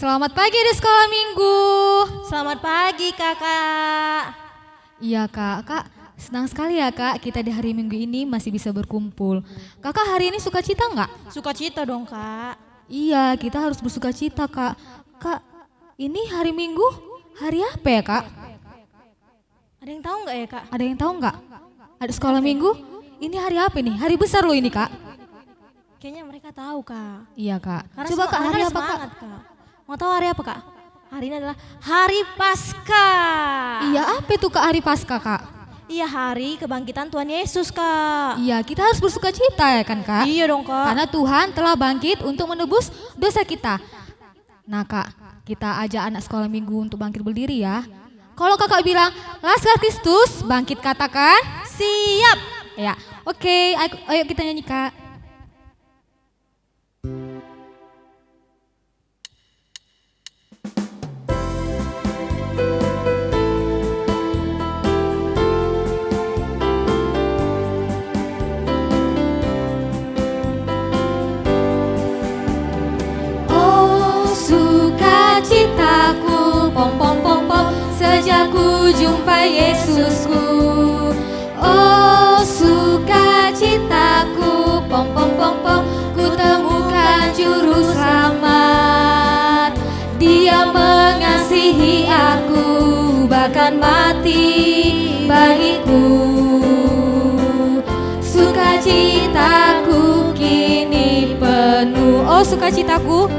Selamat pagi di sekolah minggu. Selamat pagi kakak. Iya kak, senang sekali ya kak kita di hari minggu ini masih bisa berkumpul. Kakak hari ini sukacita nggak? Sukacita dong kak. Iya, kita harus bersukacita kak. Kak, ini hari minggu hari apa ya kak? Ada yang tahu nggak ya kak? Ada yang tahu nggak? Ada sekolah minggu? Ini hari apa nih? Hari besar loh ini kak. Kayaknya mereka tahu kak. Iya kak. Karena Coba kak hari apa kak? semangat, kak? Mau tahu hari apa kak? Hari ini adalah Hari Paskah. Iya, apa itu kak hari Paskah kak? Iya, hari kebangkitan Tuhan Yesus kak. Iya, kita harus bersukacita ya kan kak? Iya dong kak. Karena Tuhan telah bangkit untuk menebus dosa kita. Nah kak, kita ajak anak sekolah minggu untuk bangkit berdiri ya. Kalau kakak bilang, Laskar Kristus, bangkit katakan. Siap. Ya, oke, ayo kita nyanyi kak. Citaku, pom pom pom pom, sejak ku jumpa Yesusku. Oh sukacitaku, pom pom pom pom, ku temukan juru selamat. Dia mengasihi aku, bahkan mati bagiku. Sukacitaku kini penuh. Oh sukacitaku,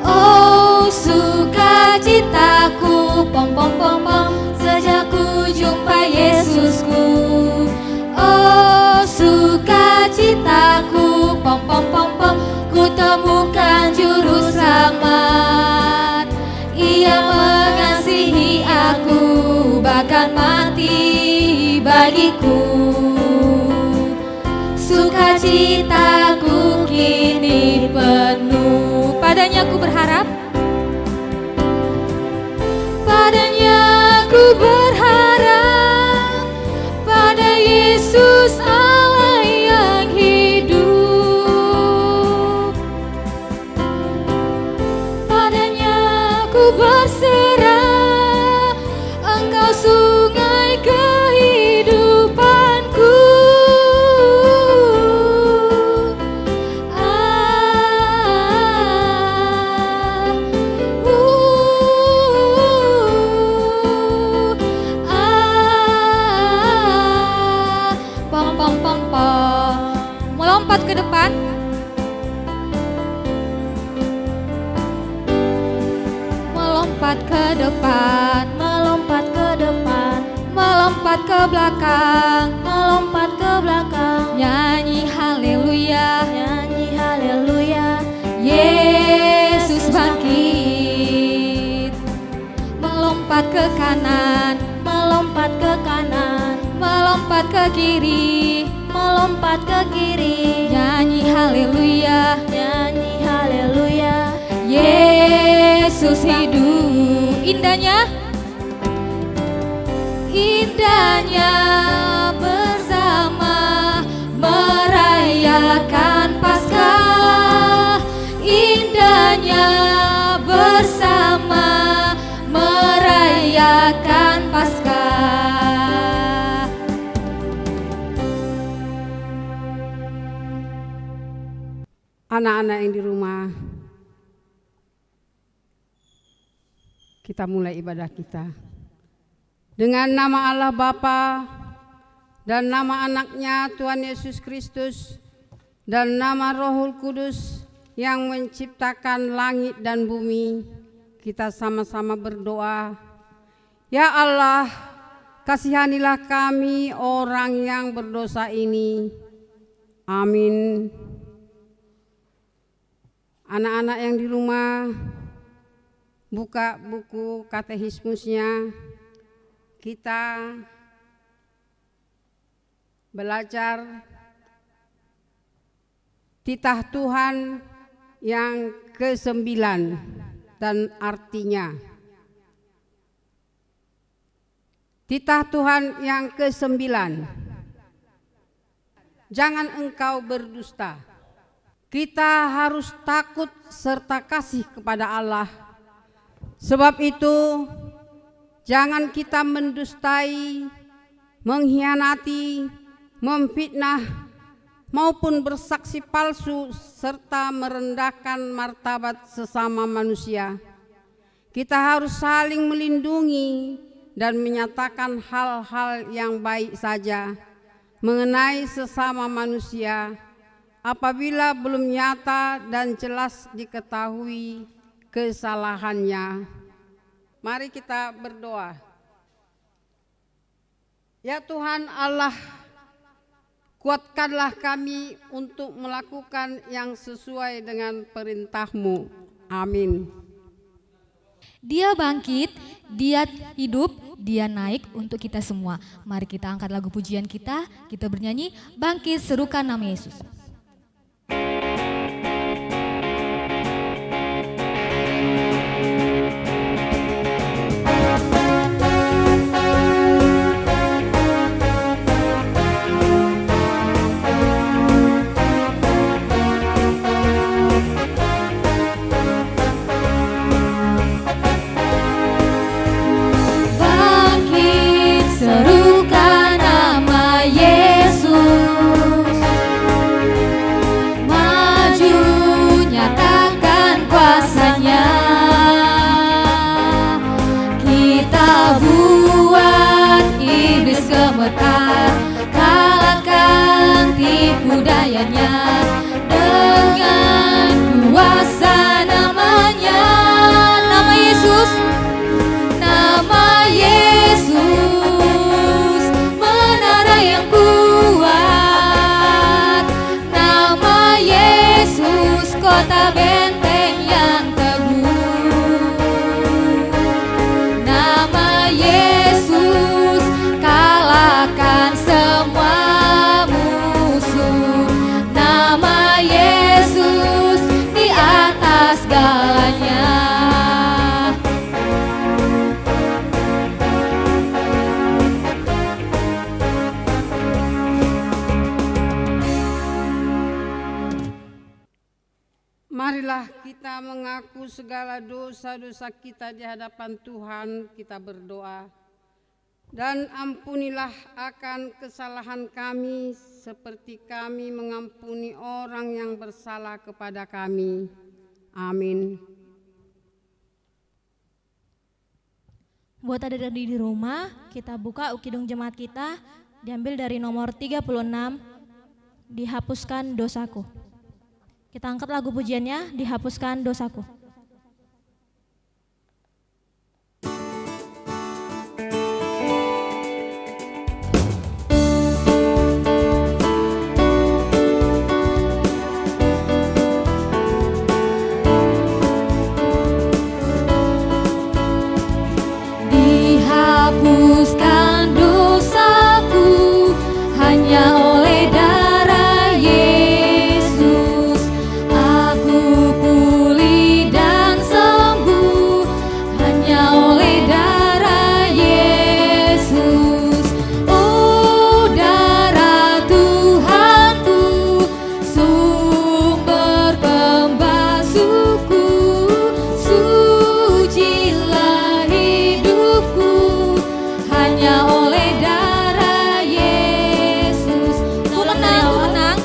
oh sukacitaku, pom pom pom pom, sejak ku jumpa Yesusku. Oh sukacitaku, pom pom pom pom, ku temukan juru selamat. Ia mengasihi aku, bahkan mati bagiku. Sukacitaku kini penuh. Padanya ku berharap, padanya ku berharap, pada Yesus Allah yang hidup. Padanya ku berserah, Engkau sungai kehidupanku. Melompat ke depan. Melompat ke depan. Melompat ke depan. Melompat ke belakang. Melompat ke belakang. Nyanyi haleluya. Nyanyi haleluya. Yesus bangkit. Melompat ke kanan. Melompat ke kanan. Melompat ke kiri. Melompat ke kiri. Nyanyi haleluya. Nyanyi haleluya. Yesus hidup. Indahnya, indahnya bersama merayakan Paskah. Indahnya bersama merayakan Paskah. Anak-anak yang di rumah, kita mulai ibadah kita dengan nama Allah Bapa dan nama anaknya Tuhan Yesus Kristus dan nama Rohul Kudus yang menciptakan langit dan bumi. Kita sama-sama berdoa. Ya Allah, kasihanilah kami orang yang berdosa ini. Amin. Anak-anak yang di rumah, buka buku katekismusnya. Kita belajar titah Tuhan yang ke-9 dan artinya. Titah Tuhan yang ke-9. Jangan engkau berdusta. kita harus takut serta kasih kepada Allah. Sebab itu, jangan kita mendustai, mengkhianati, memfitnah, maupun bersaksi palsu serta merendahkan martabat sesama manusia. Kita harus saling melindungi dan menyatakan hal-hal yang baik saja mengenai sesama manusia apabila belum nyata dan jelas diketahui kesalahannya. Mari kita berdoa. Ya Tuhan Allah, kuatkanlah kami untuk melakukan yang sesuai dengan perintah-Mu. Amin. Dia bangkit, dia hidup, dia naik untuk kita semua. Mari kita angkat lagu pujian kita bernyanyi, bangkit serukan nama Yesus. Serukan nama Yesus, maju nyatakan kuasanya. Kita buat iblis gemetar, kalahkan tipu dayanya dengan kuasa namanya. Nama Yesus, nama Yesus, yang kuat. Nama Yesus, kota benteng yang teguh. Nama Yesus, kalahkan semua musuh. Nama Yesus, di atas segalanya. Marilah kita mengaku segala dosa-dosa kita di hadapan Tuhan, kita berdoa. Dan ampunilah akan kesalahan kami seperti kami mengampuni orang yang bersalah kepada kami. Amin. Buat adik-adik di rumah, kita buka Ukidung Jemaat kita, diambil dari nomor 36, dihapuskan dosaku. Kita angkat lagu pujiannya, dihapuskan dosaku. Dihapuskan dosaku hanya oleh darah Yesus. Aku pulih dan sembuh hanya oleh darah Yesus. Oh, darah Tuhanku, sumber pembasuhku, sucilah hidupku hanya oleh darah Yesus. Ku menang,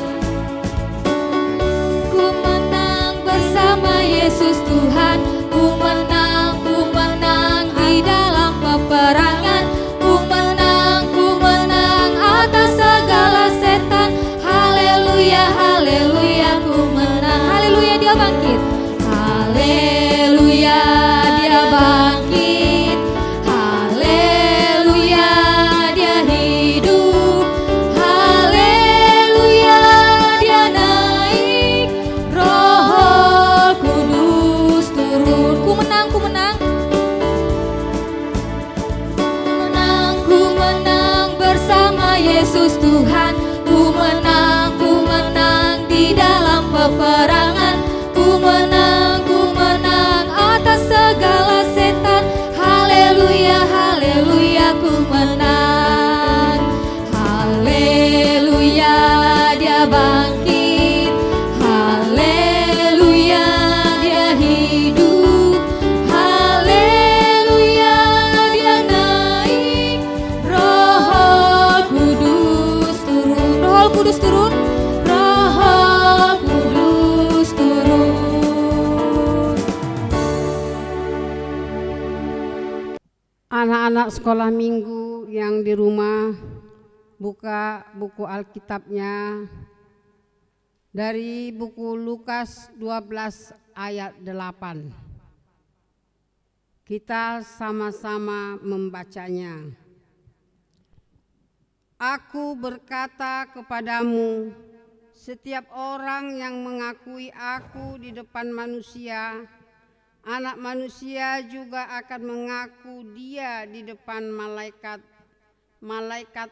ku menang bersama Yesus Tuhan. Ku menang di dalam peperangan. Ku menang atas segala setan. Haleluya, haleluya, ku menang. Haleluya, dia bangkit. Haleluya, dia bangkit. Haleluya, dia hidup. Haleluya, dia naik. Roh Kudus turun. Ku menang, ku menang. Ku menang bersama Yesus Tuhan. Ku menang di dalam peperangan. Ku menang atas segala setan. Haleluya, haleluya, ku menang. Haleluya, dia bangkit. Haleluya. Kudus turun, Roh Kudus turun. Anak-anak sekolah minggu yang di rumah, buka buku Alkitabnya dari buku Lukas 12 ayat 8. Kita sama-sama membacanya. Aku berkata kepadamu, setiap orang yang mengakui aku di depan manusia, Anak Manusia juga akan mengaku dia di depan malaikat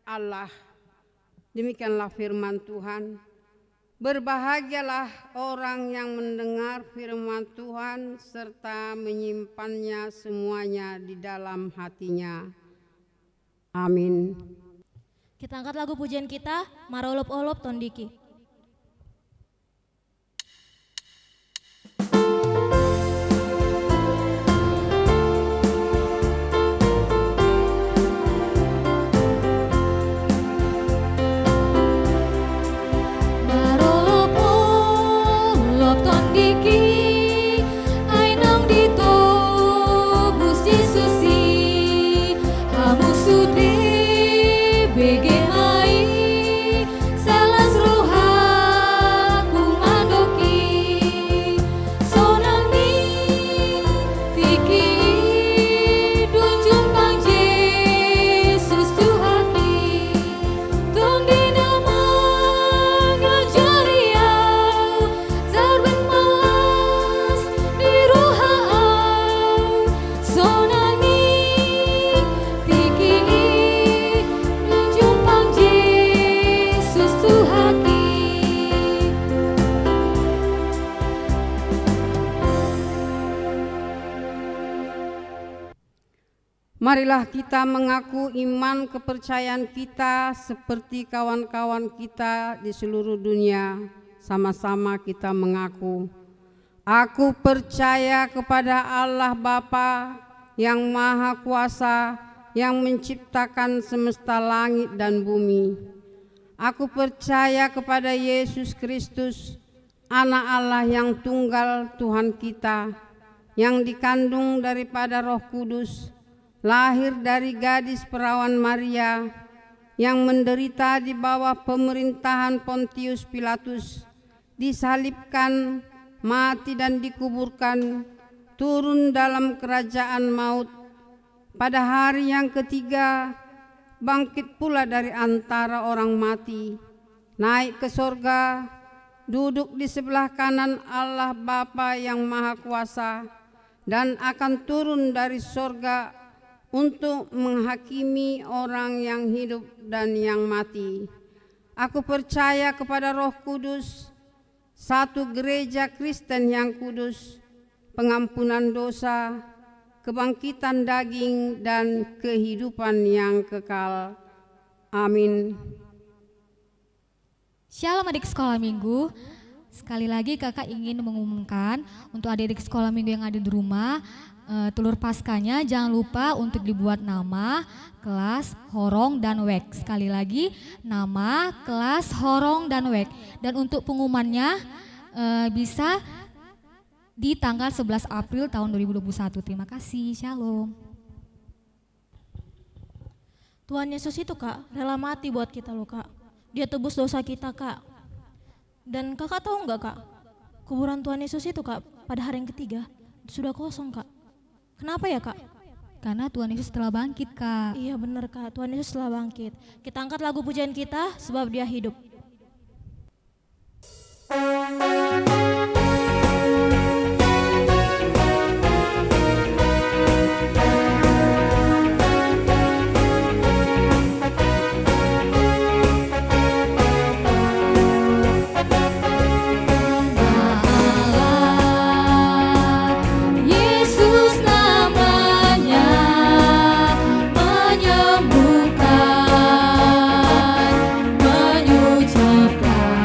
Allah. Demikianlah firman Tuhan. Berbahagialah orang yang mendengar firman Tuhan serta menyimpannya semuanya di dalam hatinya. Amin. Kita angkat lagu pujian kita, Marolop-olop Tondiki. Marolop-olop tondiki, ainang ditobus Yesusi, hamu sude bege mai, salas rohaku mandoki, sonami tiki dunjung pang Yesus Tuhaki, tondi nama ngajariau, zarben malas di rohaau, sonami tiki dunjung pang Yesus Tuhaki. Marilah kita mengaku iman kepercayaan kita seperti kawan-kawan kita di seluruh dunia. Sama-sama kita mengaku, aku percaya kepada Allah Bapa yang Maha Kuasa, yang menciptakan semesta langit dan bumi. Aku percaya kepada Yesus Kristus, Anak Allah yang tunggal Tuhan kita, yang dikandung daripada Roh Kudus, lahir dari gadis perawan Maria, yang menderita di bawah pemerintahan Pontius Pilatus, disalibkan, mati dan dikuburkan, turun dalam kerajaan maut. Pada hari yang ketiga, bangkit pula dari antara orang mati, naik ke sorga, duduk di sebelah kanan Allah Bapa yang Maha Kuasa, dan akan turun dari sorga untuk menghakimi orang yang hidup dan yang mati. Aku percaya kepada Roh Kudus, satu gereja Kristen yang kudus, pengampunan dosa, kebangkitan daging, dan kehidupan yang kekal. Amin. Shalom adik sekolah minggu. Sekali lagi kakak ingin mengumumkan untuk adik-adik sekolah minggu yang ada di rumah, telur paskanya jangan lupa untuk dibuat nama, kelas, horong, dan wek. Sekali lagi, nama, kelas, horong, dan wek. Dan untuk pengumumannya bisa di tanggal 11 April tahun 2021. Terima kasih, shalom. Tuhan Yesus itu Kak, rela mati buat kita loh Kak. Dia tebus dosa kita Kak. Dan kakak tahu nggak Kak, kuburan Tuhan Yesus itu Kak pada hari yang ketiga sudah kosong Kak. Kenapa ya Kak? Karena Tuhan Yesus telah bangkit Kak. Iya benar Kak, Tuhan Yesus telah bangkit. Kita angkat lagu pujian kita, sebab Dia hidup. Yesus namanya menyembuhkan, menyucikan,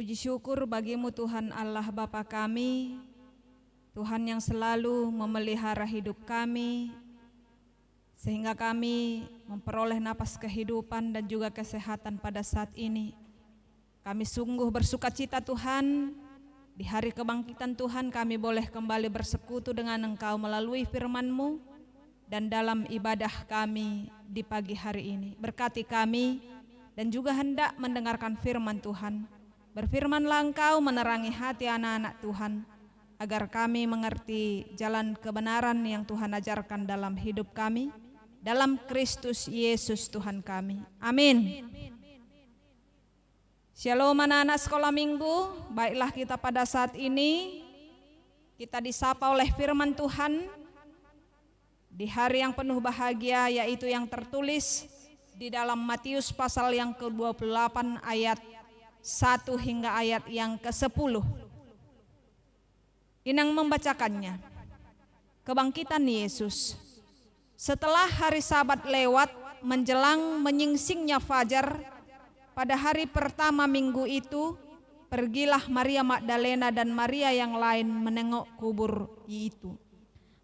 Puji syukur bagimu Tuhan Allah Bapa kami, Tuhan yang selalu memelihara hidup kami, sehingga kami memperoleh napas kehidupan dan juga kesehatan pada saat ini. Kami sungguh bersuka cita Tuhan, di hari kebangkitan Tuhan kami boleh kembali bersekutu dengan Engkau melalui firman-Mu dan dalam ibadah kami di pagi hari ini. Berkati kami dan juga hendak mendengarkan firman Tuhan. Berfirmanlah Engkau menerangi hati anak-anak Tuhan, agar kami mengerti jalan kebenaran yang Tuhan ajarkan dalam hidup kami, dalam Kristus Yesus Tuhan kami. Amin. Shalom anak-anak sekolah minggu, baiklah kita pada saat ini, kita disapa oleh firman Tuhan, di hari yang penuh bahagia, yaitu yang tertulis di dalam Matius pasal yang ke-28 ayat 1 hingga ayat yang ke-10. Inang membacakannya. Kebangkitan Yesus. Setelah hari Sabat lewat, menjelang menyingsingnya fajar, pada hari pertama minggu itu, pergilah Maria Magdalena dan Maria yang lain menengok kubur itu.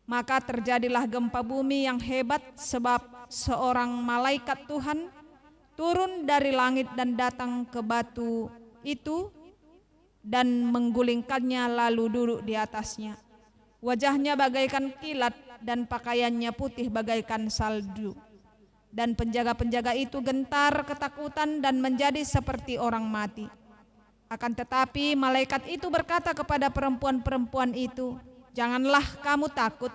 Maka terjadilah gempa bumi yang hebat, sebab seorang malaikat Tuhan turun dari langit dan datang ke batu itu dan menggulingkannya lalu duduk di atasnya. Wajahnya bagaikan kilat dan pakaiannya putih bagaikan salju. Dan penjaga-penjaga itu gentar ketakutan dan menjadi seperti orang mati. Akan tetapi malaikat itu berkata kepada perempuan-perempuan itu, "Janganlah kamu takut,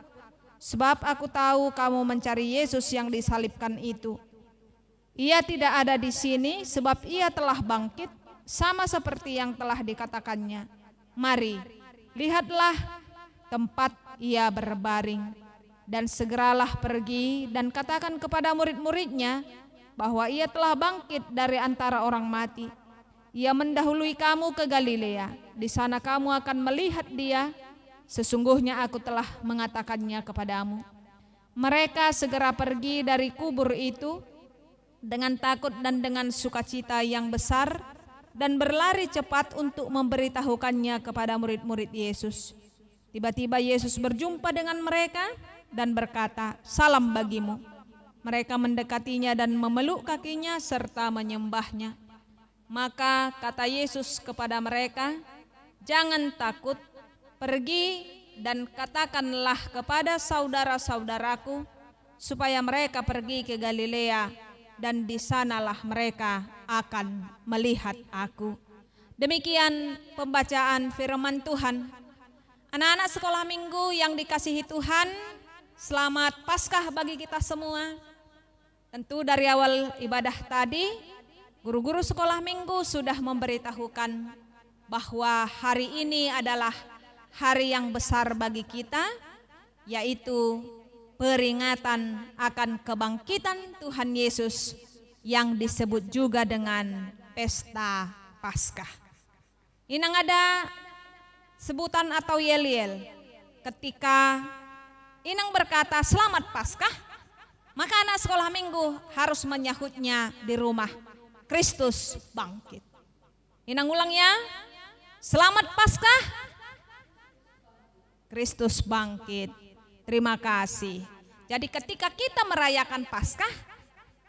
sebab aku tahu kamu mencari Yesus yang disalibkan itu. Ia tidak ada di sini, sebab ia telah bangkit, sama seperti yang telah dikatakannya. Mari, lihatlah tempat ia berbaring. Dan segeralah pergi dan katakan kepada murid-muridnya bahwa ia telah bangkit dari antara orang mati. Ia mendahului kamu ke Galilea. Di sana kamu akan melihat dia. Sesungguhnya aku telah mengatakannya kepadamu." Mereka segera pergi dari kubur itu dengan takut dan dengan sukacita yang besar, dan berlari cepat untuk memberitahukannya kepada murid-murid Yesus. Tiba-tiba Yesus berjumpa dengan mereka dan berkata, "Salam bagimu." Mereka mendekatinya dan memeluk kakinya serta menyembahnya. Maka kata Yesus kepada mereka, "Jangan takut, pergi dan katakanlah kepada saudara-saudaraku supaya mereka pergi ke Galilea, dan di sanalah mereka akan melihat aku." Demikian pembacaan firman Tuhan. Anak-anak sekolah minggu yang dikasihi Tuhan, selamat Paskah bagi kita semua. Tentu dari awal ibadah tadi, guru-guru sekolah minggu sudah memberitahukan bahwa hari ini adalah hari yang besar bagi kita, yaitu peringatan akan kebangkitan Tuhan Yesus yang disebut juga dengan pesta Paskah. Inang ada sebutan atau yel-yel ketika Inang berkata selamat Paskah, maka anak sekolah minggu harus menyahutnya di rumah. Kristus bangkit. Inang ulang ya, selamat Paskah, Kristus bangkit. Terima kasih. Jadi ketika kita merayakan Paskah,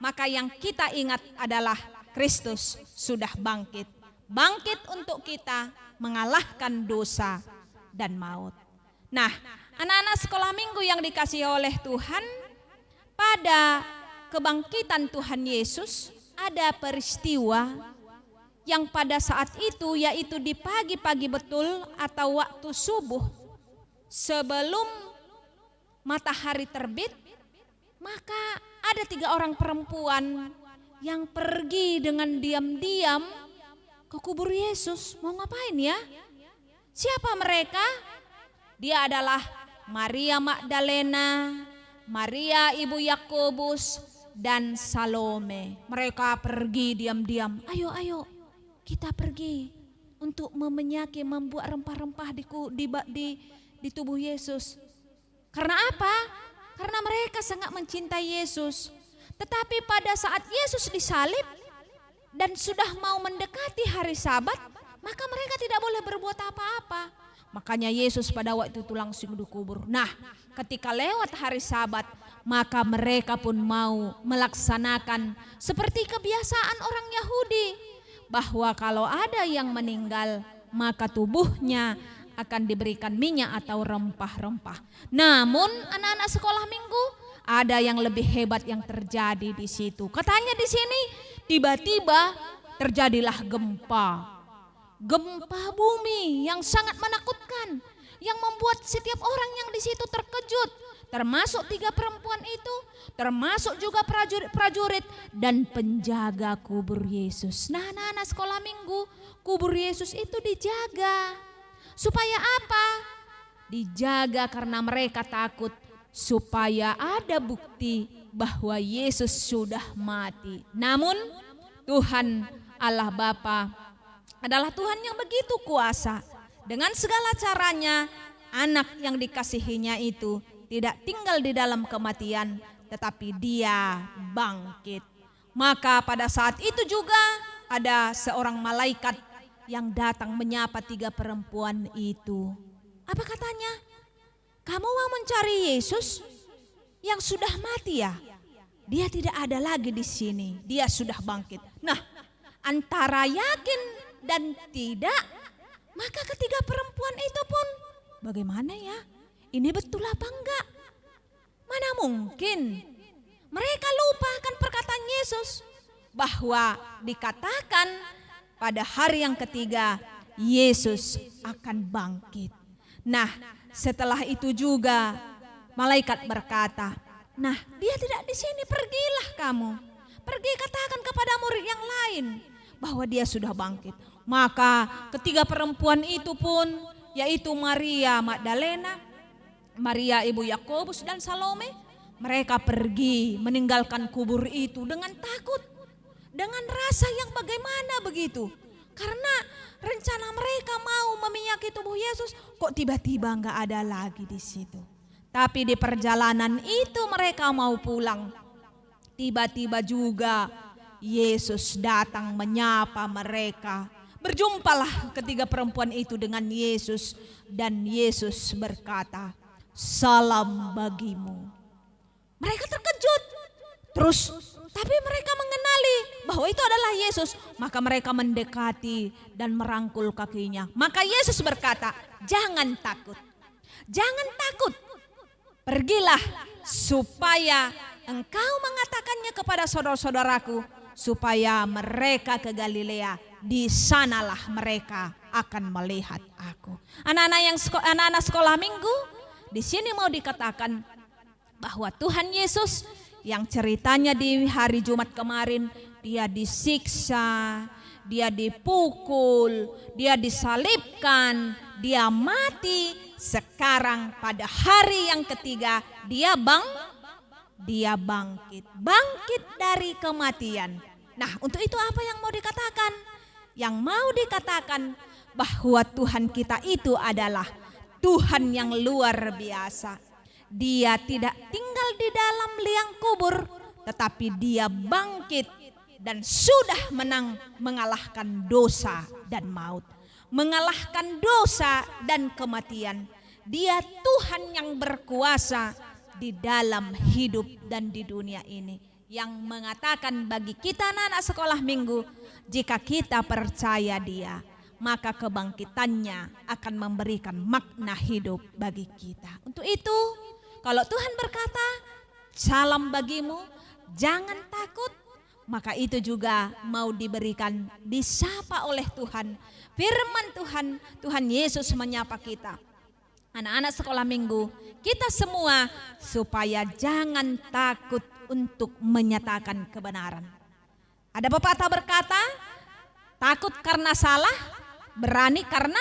maka yang kita ingat adalah Kristus sudah bangkit. Bangkit untuk kita mengalahkan dosa dan maut. Nah, anak-anak sekolah minggu yang dikasihi oleh Tuhan, pada kebangkitan Tuhan Yesus ada peristiwa yang pada saat itu, yaitu di pagi-pagi betul atau waktu subuh, sebelum matahari terbit, maka ada 3 orang perempuan yang pergi dengan diam-diam ke kubur Yesus. Mau ngapain ya? Siapa mereka? Dia adalah Maria Magdalena, Maria ibu Yakobus, dan Salome. Mereka pergi diam-diam. Ayo kita pergi untuk memenyaki, membuat rempah-rempah di tubuh Yesus. Karena apa? Karena mereka sangat mencintai Yesus. Tetapi pada saat Yesus disalib dan sudah mau mendekati hari Sabat, maka mereka tidak boleh berbuat apa-apa. Makanya Yesus pada waktu itu langsung dikubur. Nah, ketika lewat hari Sabat, maka mereka pun mau melaksanakan seperti kebiasaan orang Yahudi, bahwa kalau ada yang meninggal, maka tubuhnya akan diberikan minyak atau rempah-rempah. Namun anak-anak sekolah minggu, ada yang lebih hebat yang terjadi di situ. Katanya di sini tiba-tiba terjadilah gempa. Gempa bumi yang sangat menakutkan, yang membuat setiap orang yang di situ terkejut, termasuk 3 perempuan itu, termasuk juga prajurit-prajurit dan penjaga kubur Yesus. Nah, anak-anak sekolah minggu, kubur Yesus itu dijaga. Supaya apa? Dijaga karena mereka takut, supaya ada bukti bahwa Yesus sudah mati. Namun Tuhan Allah Bapa adalah Tuhan yang begitu kuasa. Dengan segala caranya, anak yang dikasihinya itu tidak tinggal di dalam kematian, tetapi dia bangkit. Maka pada saat itu juga ada seorang malaikat yang datang menyapa 3 perempuan itu. Apa katanya? Kamu mau mencari Yesus yang sudah mati ya? Dia tidak ada lagi di sini, dia sudah bangkit. Nah, antara yakin dan tidak, maka ketiga perempuan itu pun bagaimana ya? Ini betul apa enggak? Mana mungkin mereka lupa akan perkataan Yesus bahwa dikatakan pada hari yang ketiga Yesus akan bangkit. Nah, setelah itu juga malaikat berkata, nah dia tidak di sini, pergilah kamu. Pergi katakan kepada murid yang lain bahwa dia sudah bangkit. Maka ketiga perempuan itu pun, yaitu Maria Magdalena, Maria ibu Yakobus dan Salome, mereka pergi meninggalkan kubur itu dengan takut, dengan rasa yang bagaimana begitu. Karena rencana mereka mau meminyaki tubuh Yesus, kok tiba-tiba enggak ada lagi di situ. Tapi di perjalanan itu mereka mau pulang. Tiba-tiba juga Yesus datang menyapa mereka. Berjumpalah ketiga perempuan itu dengan Yesus, dan Yesus berkata, "Salam bagimu." Mereka terkejut. Terus tapi mereka mengenali bahwa itu adalah Yesus. Maka mereka mendekati dan merangkul kakinya. Maka Yesus berkata, "Jangan takut. Jangan takut. Pergilah supaya engkau mengatakannya kepada saudara-saudaraku, supaya mereka ke Galilea. Di sanalah mereka akan melihat aku." Anak-anak sekolah minggu, di sini mau dikatakan bahwa Tuhan Yesus yang ceritanya di hari Jumat kemarin, dia disiksa, dia dipukul, dia disalibkan, dia mati. Sekarang pada hari yang ketiga dia bangkit dari kematian. Nah, untuk itu apa yang mau dikatakan? Yang mau dikatakan bahwa Tuhan kita itu adalah Tuhan yang luar biasa. Dia tidak tinggal di dalam liang kubur, tetapi dia bangkit dan sudah mengalahkan dosa dan maut, mengalahkan dosa dan kematian. Dia Tuhan yang berkuasa di dalam hidup dan di dunia ini, yang mengatakan bagi kita anak-anak sekolah minggu, jika kita percaya dia, maka kebangkitannya akan memberikan makna hidup bagi kita. Untuk itu, kalau Tuhan berkata, "Salam bagimu, jangan takut," maka itu juga mau diberikan, disapa oleh Tuhan. Firman Tuhan Yesus menyapa kita. Anak-anak sekolah minggu, kita semua supaya jangan takut untuk menyatakan kebenaran. Ada pepatah berkata, takut karena salah, berani karena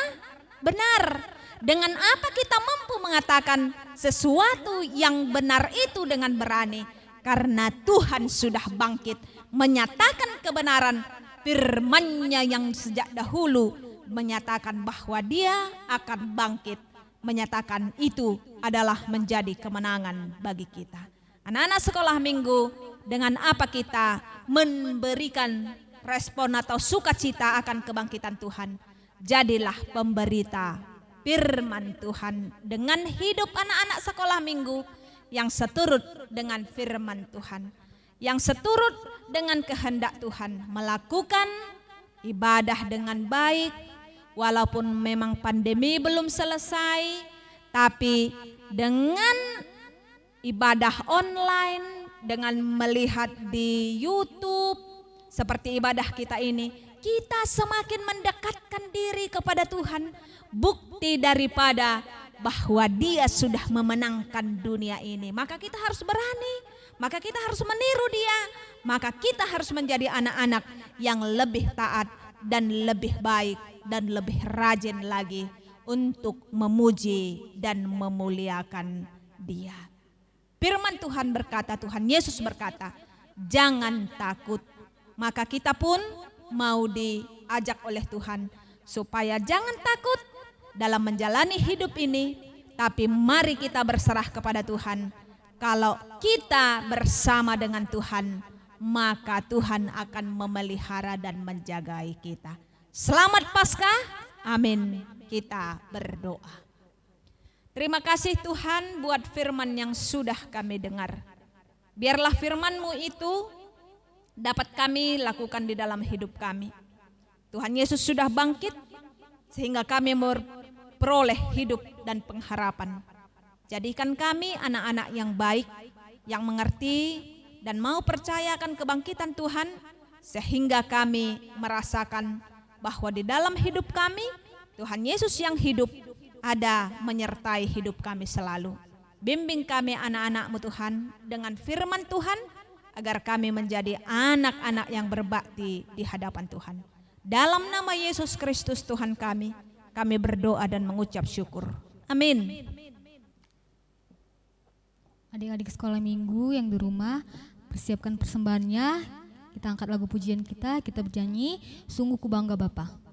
benar. Dengan apa kita mampu mengatakan sesuatu yang benar itu dengan berani? Karena Tuhan sudah bangkit menyatakan kebenaran. Firman-Nya yang sejak dahulu menyatakan bahwa dia akan bangkit, menyatakan itu adalah menjadi kemenangan bagi kita. Anak-anak sekolah minggu, dengan apa kita memberikan respon atau sukacita akan kebangkitan Tuhan? jadilah pemberita firman Tuhan dengan hidup anak-anak sekolah minggu yang seturut dengan firman Tuhan, yang seturut dengan kehendak Tuhan, melakukan ibadah dengan baik walaupun memang pandemi belum selesai, tapi dengan ibadah online, dengan melihat di YouTube seperti ibadah kita ini, kita semakin mendekatkan diri kepada Tuhan. Bukti daripada bahwa Dia sudah memenangkan dunia ini, maka kita harus berani, maka kita harus meniru Dia, maka kita harus menjadi anak-anak yang lebih taat dan lebih baik dan lebih rajin lagi untuk memuji dan memuliakan Dia. Firman Tuhan berkata, Tuhan Yesus berkata, jangan takut. Maka kita pun mau diajak oleh Tuhan supaya jangan takut dalam menjalani hidup ini, tapi mari kita berserah kepada Tuhan. Kalau kita bersama dengan Tuhan, maka Tuhan akan memelihara dan menjagai kita. Selamat Paskah, amin. Kita berdoa. Terima kasih Tuhan buat firman yang sudah kami dengar. Biarlah firman-Mu itu dapat kami lakukan di dalam hidup kami. Tuhan Yesus sudah bangkit sehingga kami memperoleh hidup dan pengharapan. Jadikan kami anak-anak yang baik, yang mengerti dan mau percayakan kebangkitan Tuhan, sehingga kami merasakan bahwa di dalam hidup kami Tuhan Yesus yang hidup ada menyertai hidup kami selalu. Bimbing kami anak-anak-Mu Tuhan dengan firman Tuhan, agar kami menjadi anak-anak yang berbakti di hadapan Tuhan. Dalam nama Yesus Kristus Tuhan kami berdoa dan mengucap syukur. Amin. Adik-adik sekolah minggu yang di rumah, persiapkan persembahannya. Kita angkat lagu pujian kita bernyanyi, Sungguh Ku Bangga Bapa.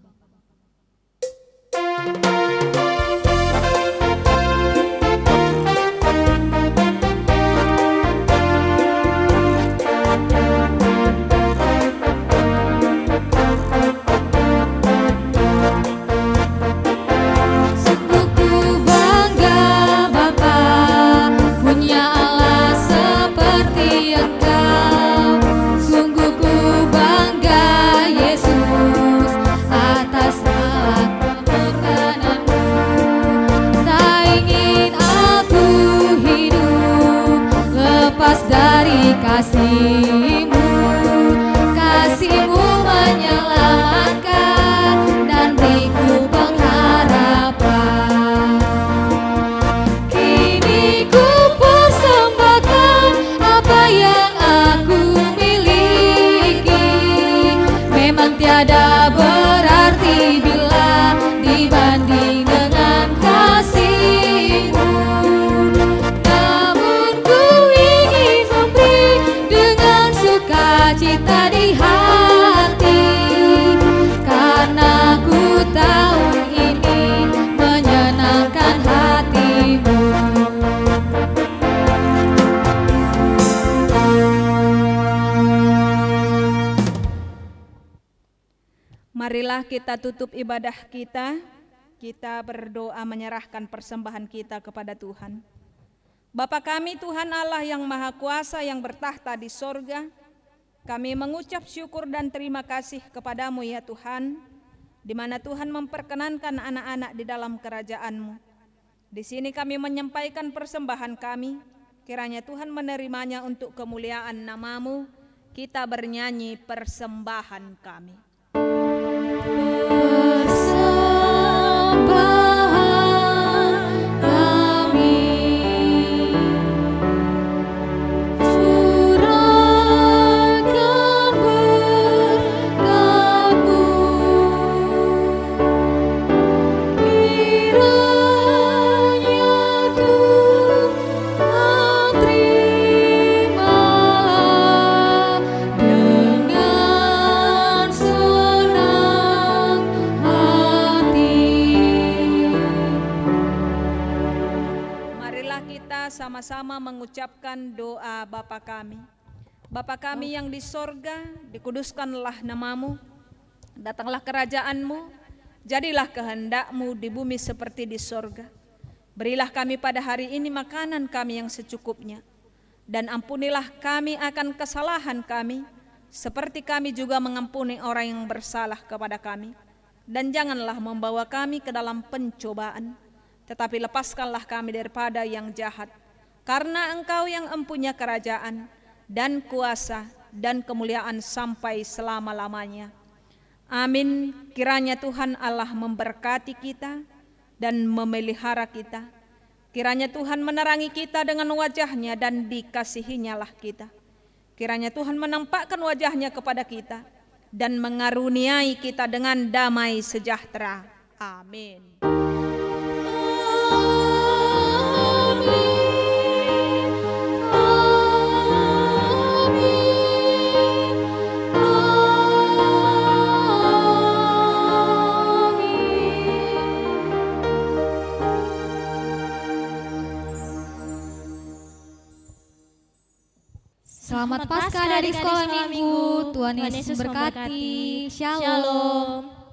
Kasih-Mu, Kasih-Mu menyelamatkan dan beriku pengharapan. Kini ku persembahkan apa yang aku miliki. Memang tiada berarti bila dibanding dengan kasih-Mu. Cita di hati, karena ku tahu ini menyenangkan hati-Mu. Marilah kita tutup ibadah kita berdoa menyerahkan persembahan kita kepada Tuhan. Bapa kami Tuhan Allah yang Maha Kuasa yang bertahta di sorga, kami mengucap syukur dan terima kasih kepadamu ya Tuhan, di mana Tuhan memperkenankan anak-anak di dalam kerajaan-Mu. Di sini kami menyampaikan persembahan kami, kiranya Tuhan menerimanya untuk kemuliaan nama-Mu. Kita bernyanyi persembahan kami. Sama-sama mengucapkan doa Bapa kami. Bapa kami yang di sorga, dikuduskanlah nama-Mu, datanglah kerajaan-Mu, Jadilah kehendak-Mu di bumi seperti di sorga. Berilah kami pada hari ini makanan kami yang secukupnya. Dan ampunilah kami akan kesalahan kami, seperti kami juga mengampuni orang yang bersalah kepada kami. Dan janganlah membawa kami ke dalam pencobaan, tetapi lepaskanlah kami daripada yang jahat. Karena Engkau yang empunya kerajaan dan kuasa dan kemuliaan sampai selama-lamanya. Amin. Kiranya Tuhan Allah memberkati kita dan memelihara kita. Kiranya Tuhan menerangi kita dengan wajah-Nya dan dikasihi-Nyalah kita. Kiranya Tuhan menampakkan wajah-Nya kepada kita dan mengaruniai kita dengan damai sejahtera. Amin. Selamat Paskah dari Sekolah Minggu. Tuhan Yesus memberkati. Shalom.